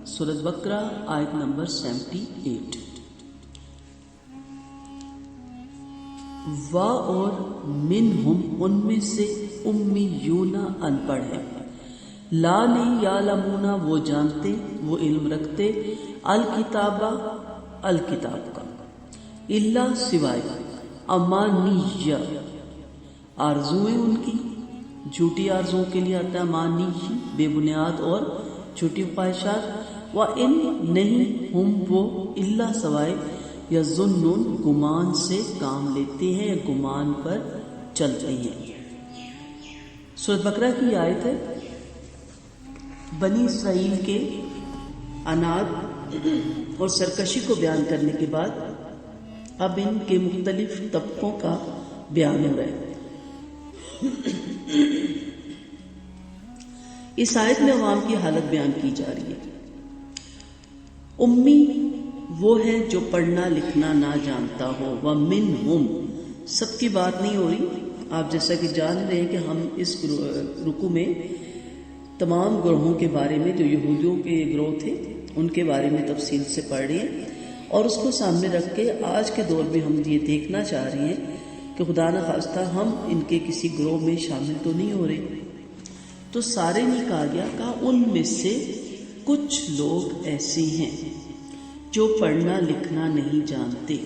سورۃ بقرہ آیت نمبر 78۔ وا اور منہم ان میں سے امیون ان پڑھ ہے، لا نہیں یعلمون وہ جانتے وہ علم رکھتے، الکتابہ الکتاب کا، الا سوائے امانیہ آرزویں ان کی، جھوٹی آرزوؤں کے لیے آتا ہے امانی بے بنیاد اور جھوٹی خواہشات، و ان نہیں ہم وہ الا سوائے یظنون گمان سے کام لیتے ہیں یا گمان پر چلتے ہیں۔ سورۃ بقرہ کی آیت ہے۔ بنی اسرائیل کے عناد اور سرکشی کو بیان کرنے کے بعد اب ان کے مختلف طبقوں کا بیان ہو رہا ہے۔ اس آیت میں عوام کی حالت بیان کی جا رہی ہے۔ امی وہ ہے جو پڑھنا لکھنا نہ جانتا ہو، وَمِنْهُمْ سب کی بات نہیں ہو رہی۔ آپ جیسا کہ جان رہے ہیں کہ ہم اس رکوع میں تمام گروہوں کے بارے میں جو یہودیوں کے گروہ تھے ان کے بارے میں تفصیل سے پڑھ رہے ہیں، اور اس کو سامنے رکھ کے آج کے دور میں ہم یہ دیکھنا چاہ رہے ہیں کہ خدا نخواستہ ہم ان کے کسی گروہ میں شامل تو نہیں ہو رہے۔ تو سارے نہیں کہا گیا، کہا ان میں سے کچھ لوگ ایسے ہیں جو پڑھنا لکھنا نہیں جانتے،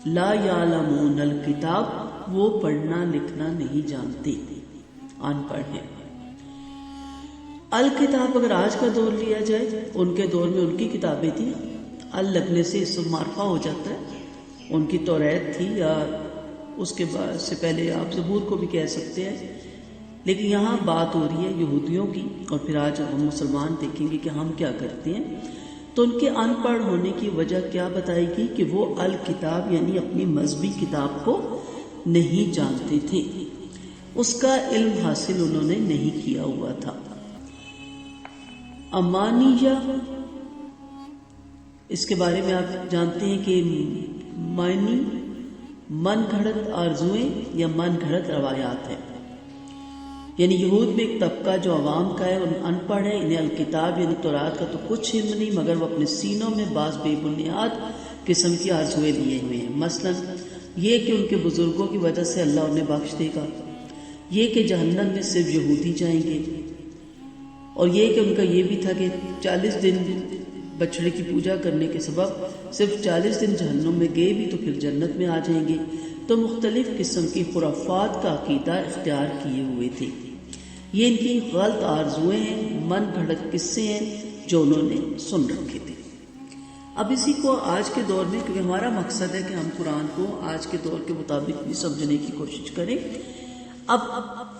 لا یعلمون الکتاب وہ پڑھنا لکھنا نہیں جانتے، ان پڑھ ہیں۔ الکتاب اگر آج کا دور لیا جائے، ان کے دور میں ان کی کتابیں تھیں، ال لگنے سے اسم معرفہ ہو جاتا ہے، ان کی توریت تھی، یا اس کے بعد سے پہلے آپ زبور کو بھی کہہ سکتے ہیں، لیکن یہاں بات ہو رہی ہے یہودیوں کی، اور پھر آج ہم مسلمان دیکھیں گے کہ ہم کیا کرتے ہیں۔ تو ان کے ان پڑھ ہونے کی وجہ کیا بتائی گئی کہ وہ الکتاب یعنی اپنی مذہبی کتاب کو نہیں جانتے تھے، اس کا علم حاصل انہوں نے نہیں کیا ہوا تھا۔ امانیہ اس کے بارے میں آپ جانتے ہیں کہ معنی من گھڑت آرزویں یا من گھڑت روایات ہیں، یعنی یہود میں ایک طبقہ جو عوام کا ہے، ان پڑھ ہے، انہیں الکتاب یعنی تورات کا تو کچھ علم نہیں، مگر وہ اپنے سینوں میں بعض بے بنیاد قسم کی آرزویں لیے ہوئے ہیں۔ مثلا یہ کہ ان کے بزرگوں کی وجہ سے اللہ انہیں بخش دے گا، یہ کہ جہنم میں صرف یہودی جائیں گے، اور یہ کہ ان کا یہ بھی تھا کہ 40 دن بچڑے کی پوجا کرنے کے سبب صرف 40 دن جہنم میں گئے بھی تو پھر جنت میں آ جائیں گے۔ تو مختلف قسم کی خرافات کا عقیدہ اختیار کیے ہوئے تھے۔ یہ ان کی غلط آرزویں ہیں، من گھڑت قصے ہیں جو انہوں نے سن رکھے تھے۔ اب اسی کو آج کے دور میں، کیونکہ ہمارا مقصد ہے کہ ہم قرآن کو آج کے دور کے مطابق بھی سمجھنے کی کوشش کریں، اب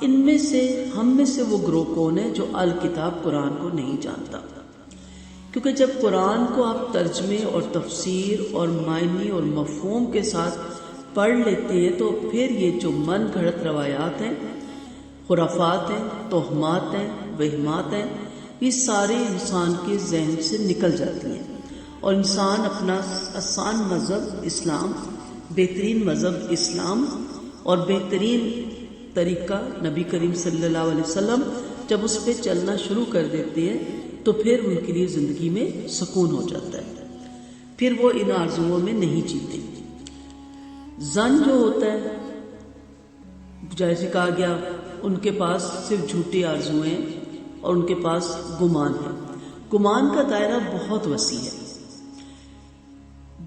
ان میں سے ہم میں سے وہ گروہ کون ہے جو الکتاب قرآن کو نہیں جانتا؟ کیونکہ جب قرآن کو آپ ترجمے اور تفسیر اور معنی اور مفہوم کے ساتھ پڑھ لیتے ہیں تو پھر یہ جو من گھڑت روایات ہیں، خرافات ہیں، توہمات ہیں، وہمات ہیں، یہ سارے انسان کے ذہن سے نکل جاتی ہیں، اور انسان اپنا آسان مذہب اسلام، بہترین مذہب اسلام اور بہترین طریقہ نبی کریم صلی اللہ علیہ وسلم جب اس پہ چلنا شروع کر دیتے ہیں تو پھر ان کے لیے زندگی میں سکون ہو جاتا ہے، پھر وہ ان آرزوؤں میں نہیں جیتے۔ زن جو ہوتا ہے، جیسے کہا گیا ان کے پاس صرف جھوٹی آرزویں ہیں اور ان کے پاس گمان ہے۔ گمان کا دائرہ بہت وسیع ہے،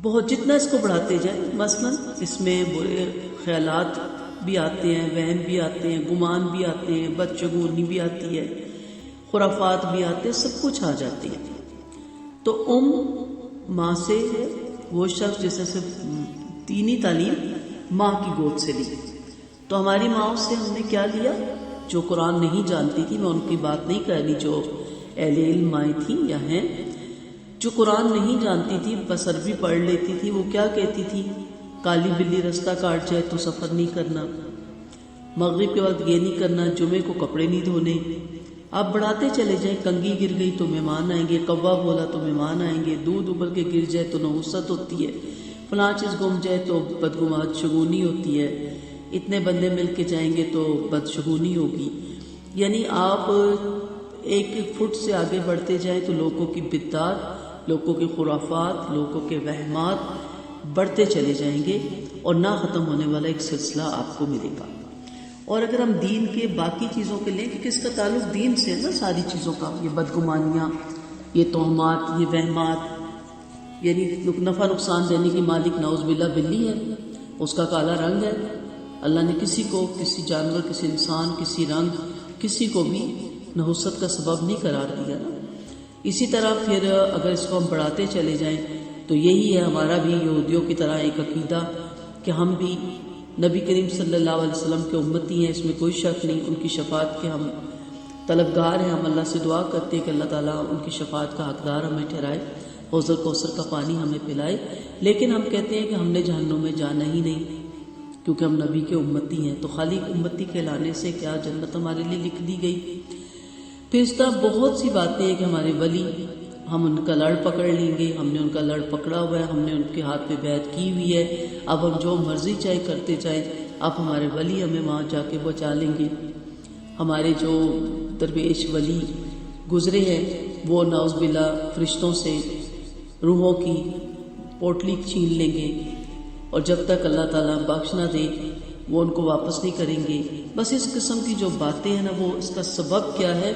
بہت جتنا اس کو بڑھاتے جائیں، مثلا اس میں برے خیالات بھی آتے ہیں، وہم بھی آتے ہیں، گمان بھی آتے ہیں، بدشگونی بھی آتی ہے، خرافات بھی آتے ہیں، سب کچھ آ جاتی ہے۔ تو ماں سے ہے وہ شخص جیسے صرف دینی تعلیم ماں کی گود سے لی، تو ہماری ماں سے ہم نے کیا لیا؟ جو قرآن نہیں جانتی تھی، میں ان کی بات نہیں کر رہی جو اہل علم مائیں تھیں یا ہیں، جو قرآن نہیں جانتی تھی بس عربی پڑھ لیتی تھی، وہ کیا کہتی تھی؟ کالی بلی رستہ کاٹ جائے تو سفر نہیں کرنا، مغرب کے وقت یہ نہیں کرنا، جمعے کو کپڑے نہیں دھونے۔ آپ بڑھاتے چلے جائیں، کنگھی گر گئی تو مہمان آئیں گے، کوا بولا تو مہمان آئیں گے، دودھ ابل کے گر جائے تو نحوست ہوتی ہے، فلاں چیز گم جائے تو بدگمات شگونی ہوتی ہے، اتنے بندے مل کے جائیں گے تو بدشگونی ہوگی۔ یعنی آپ ایک ایک فٹ سے آگے بڑھتے جائیں تو لوگوں کی بدعات، لوگوں کے خرافات، لوگوں کے وہمات بڑھتے چلے جائیں گے اور نہ ختم ہونے والا ایک سلسلہ آپ کو ملے گا۔ اور اگر ہم دین کے باقی چیزوں کے لیں، کیونکہ اس کا تعلق دین سے ہے نا، ساری چیزوں کا، یہ بدگمانیاں، یہ توہمات، یہ وہمات، یعنی نفع نقصان دینے کی مالک نعوذ باللہ بلی ہے، اس کا کالا رنگ ہے۔ اللہ نے کسی کو، کسی جانور، کسی انسان، کسی رنگ، کسی کو بھی نحوست کا سبب نہیں قرار دیا نا۔ اسی طرح پھر اگر اس کو ہم بڑھاتے چلے جائیں تو یہی ہے ہمارا بھی یہودیوں کی طرح ایک عقیدہ کہ ہم بھی نبی کریم صلی اللہ علیہ وسلم کے امتی ہیں، اس میں کوئی شک نہیں، ان کی شفاعت کے ہم طلبگار ہیں۔ ہم اللہ سے دعا کرتے ہیں کہ اللہ تعالیٰ ان کی شفاعت کا حقدار ہمیں ٹھہرائے، حوض کوثر کا پانی ہمیں پلائے۔ لیکن ہم کہتے ہیں کہ ہم نے جہنم میں جانا ہی نہیں کیونکہ ہم نبی کے امتی ہیں، تو خالی امتی کہلانے سے کیا جنت ہمارے لیے لکھ دی گئی؟ پھر اس طرح بہت سی باتیں ہیں کہ ہمارے ولی، ہم ان کا لڑ پکڑ لیں گے، ہم نے ان کا لڑ پکڑا ہوا ہے، ہم نے ان کے ہاتھ پہ بیعت کی ہوئی ہے، اب ہم جو مرضی چاہے کرتے جائیں، اب ہمارے ولی ہمیں وہاں جا کے بچا لیں گے۔ ہمارے جو درویش ولی گزرے ہیں وہ نعوذ باللہ فرشتوں سے روحوں کی پوٹلی چھین لیں گے، اور جب تک اللہ تعالیٰ بخش نہ دے وہ ان کو واپس نہیں کریں گے۔ بس اس قسم کی جو باتیں ہیں نا، وہ اس کا سبب کیا ہے؟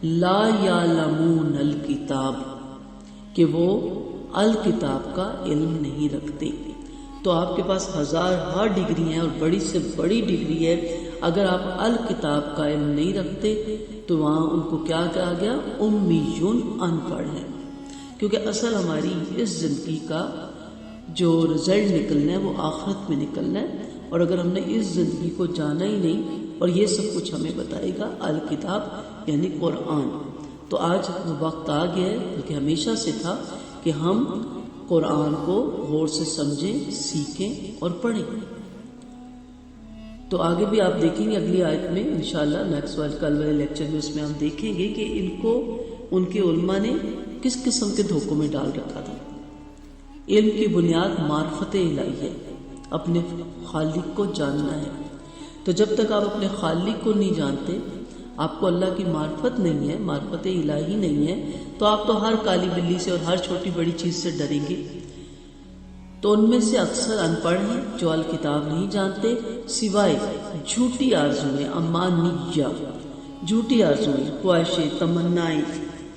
لا یعلمون الکتاب، کہ وہ الکتاب کا علم نہیں رکھتے۔ تو آپ کے پاس ہزار ڈگری ہیں اور بڑی سے بڑی ڈگری ہے، اگر آپ الکتاب کا علم نہیں رکھتے تو وہاں ان کو کیا کہا گیا؟ امیون، ان پڑھ ہیں۔ کیونکہ اصل ہماری اس زندگی کا جو رزلٹ نکلنا ہے وہ آخرت میں نکلنا ہے، اور اگر ہم نے اس زندگی کو جانا ہی نہیں اور یہ سب کچھ ہمیں بتائے گا الکتاب یعنی قرآن، تو آج وہ وقت آ گیا ہے، بلکہ ہمیشہ سے تھا، کہ ہم قرآن کو غور سے سمجھیں، سیکھیں اور پڑھیں۔ تو آگے بھی آپ دیکھیں گے اگلی آیت میں انشاءاللہ، نیکسٹ کل والے لیکچر میں، اس میں ہم دیکھیں گے کہ ان کو ان کے علماء نے کس قسم کے دھوکوں میں ڈال رکھا تھا۔ علم کی بنیاد معرفت الہی ہے، اپنے خالق کو جاننا ہے۔ تو جب تک آپ اپنے خالق کو نہیں جانتے، آپ کو اللہ کی معرفت نہیں ہے، معرفت الہی نہیں ہے، تو آپ تو ہر کالی بلی سے اور ہر چھوٹی بڑی چیز سے ڈریں گے۔ تو ان میں سے اکثر ان پڑھ ہیں جو الکتاب نہیں جانتے، سوائے جھوٹی آرزویں، امانیہ، جھوٹی آرزویں، خواہشیں، تمنائیں،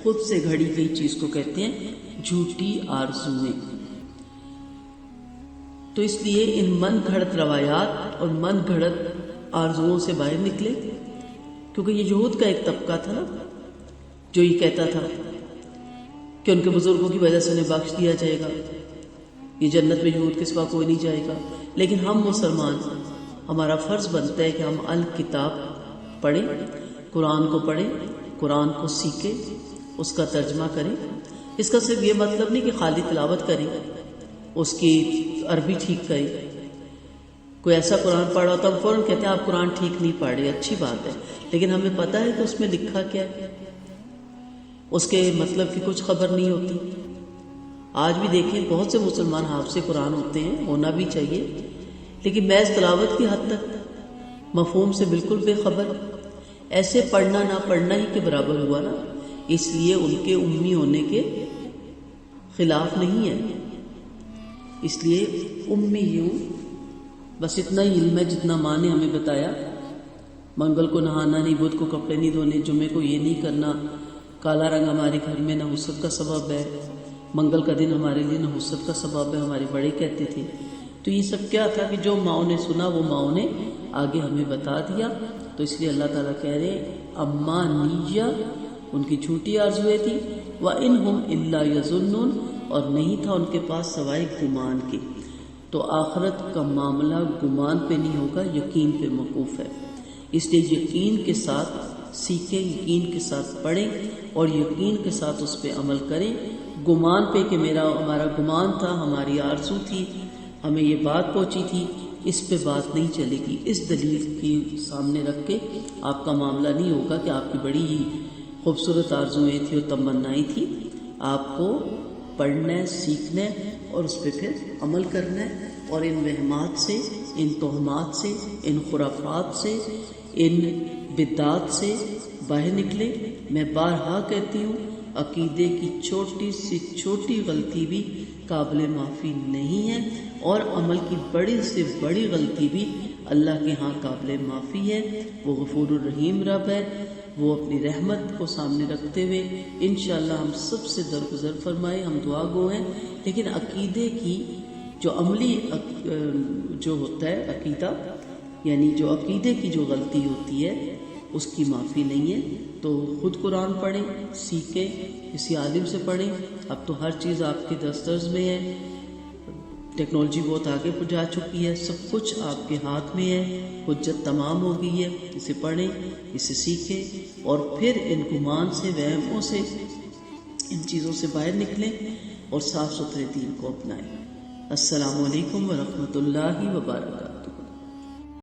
خود سے گھڑی گئی چیز کو کہتے ہیں جھوٹی آرزویں۔ تو اس لیے ان من گھڑت روایات اور من گھڑت آرزوؤں سے باہر نکلے، کیونکہ یہ یہود کا ایک طبقہ تھا نا جو یہ کہتا تھا کہ ان کے بزرگوں کی وجہ سے انہیں بخش دیا جائے گا، یہ جنت میں یہود کے سوا کوئی نہیں جائے گا۔ لیکن ہم مسلمان، ہمارا فرض بنتا ہے کہ ہم الکتاب پڑھیں، قرآن کو پڑھیں، قرآن کو سیکھیں، اس کا ترجمہ کریں۔ اس کا صرف یہ مطلب نہیں کہ خالی تلاوت کریں، اس کی عربی ٹھیک کریں۔ کوئی ایسا قرآن پڑھا ہوتا ہم فوراً کہتے ہیں آپ قرآن ٹھیک نہیں پڑھ رہے، اچھی بات ہے، لیکن ہمیں پتہ ہے کہ اس میں لکھا کیا ہے، اس کے مطلب کی کچھ خبر نہیں ہوتی۔ آج بھی دیکھیں بہت سے مسلمان حافظ قرآن ہوتے ہیں، ہونا بھی چاہیے، لیکن محض تلاوت کی حد تک، مفہوم سے بالکل بے خبر۔ ایسے پڑھنا نہ پڑھنا ہی کے برابر ہوا نا، اس لیے ان کے امی ہونے کے خلاف نہیں ہے۔ اس لیے امی یوں بس اتنا ہی علم ہے جتنا ماں نے ہمیں بتایا، منگل کو نہانا نہیں، بدھ کو کپڑے نہیں دھونے، جمعے کو یہ نہیں کرنا، کالا رنگ ہمارے گھر میں نحوست کا سبب ہے، منگل کا دن ہمارے لیے نحوست کا سبب ہے، ہمارے بڑے کہتے تھے۔ تو یہ سب کیا تھا کہ جو ماؤں نے سنا وہ ماؤں نے آگے ہمیں بتا دیا۔ تو اس لیے اللہ تعالیٰ کہہ رہے امانیہ، ان کی جھوٹی آرزویں تھی، وَإِنْهُمْ إِلَّا يَظُنُّونَ، اور نہیں تھا ان کے پاس سوائے گمان کے۔ تو آخرت کا معاملہ گمان پہ نہیں ہوگا، یقین پہ موقوف ہے۔ اس لیے یقین کے ساتھ سیکھیں، یقین کے ساتھ پڑھیں اور یقین کے ساتھ اس پہ عمل کریں۔ گمان پہ کہ ہمارا گمان تھا، ہماری آرزو تھی، ہمیں یہ بات پہنچی تھی، اس پہ بات نہیں چلے گی۔ اس دلیل کی سامنے رکھ کے آپ کا معاملہ نہیں ہوگا کہ آپ کی بڑی ہی خوبصورت آرزویں تھیں اور تمنائیں تھیں۔ آپ کو پڑھنا ہے، سیکھنا ہے اور اس پہ پھر عمل کرنا ہے، اور ان وہمات سے، ان توہمات سے، ان خرافات سے، ان بدعات سے باہر نکلے میں بارہا کہتی ہوں، عقیدے کی چھوٹی سی چھوٹی غلطی بھی قابل معافی نہیں ہے، اور عمل کی بڑی سے بڑی غلطی بھی اللہ کے ہاں قابل معافی ہے۔ وہ غفور الرحیم رب ہے، وہ اپنی رحمت کو سامنے رکھتے ہوئے انشاءاللہ ہم سب سے درگزر فرمائے۔ ہم دعا گو ہیں، لیکن عقیدے کی جو عملی جو ہوتا ہے عقیدہ، یعنی جو عقیدے کی جو غلطی ہوتی ہے اس کی معافی نہیں ہے۔ تو خود قرآن پڑھیں، سیکھیں، کسی عالم سے پڑھیں۔ اب تو ہر چیز آپ کے دسترس میں ہے، ٹیکنالوجی بہت آگے جا چکی ہے، سب کچھ آپ کے ہاتھ میں ہے، حجت تمام ہو گئی ہے۔ اسے پڑھیں، اسے سیکھیں، اور پھر ان گمان سے، وہموں سے، ان چیزوں سے باہر نکلیں اور صاف ستھرے دین کو اپنائیں۔ السلام علیکم ورحمۃ اللہ وبرکاتہ۔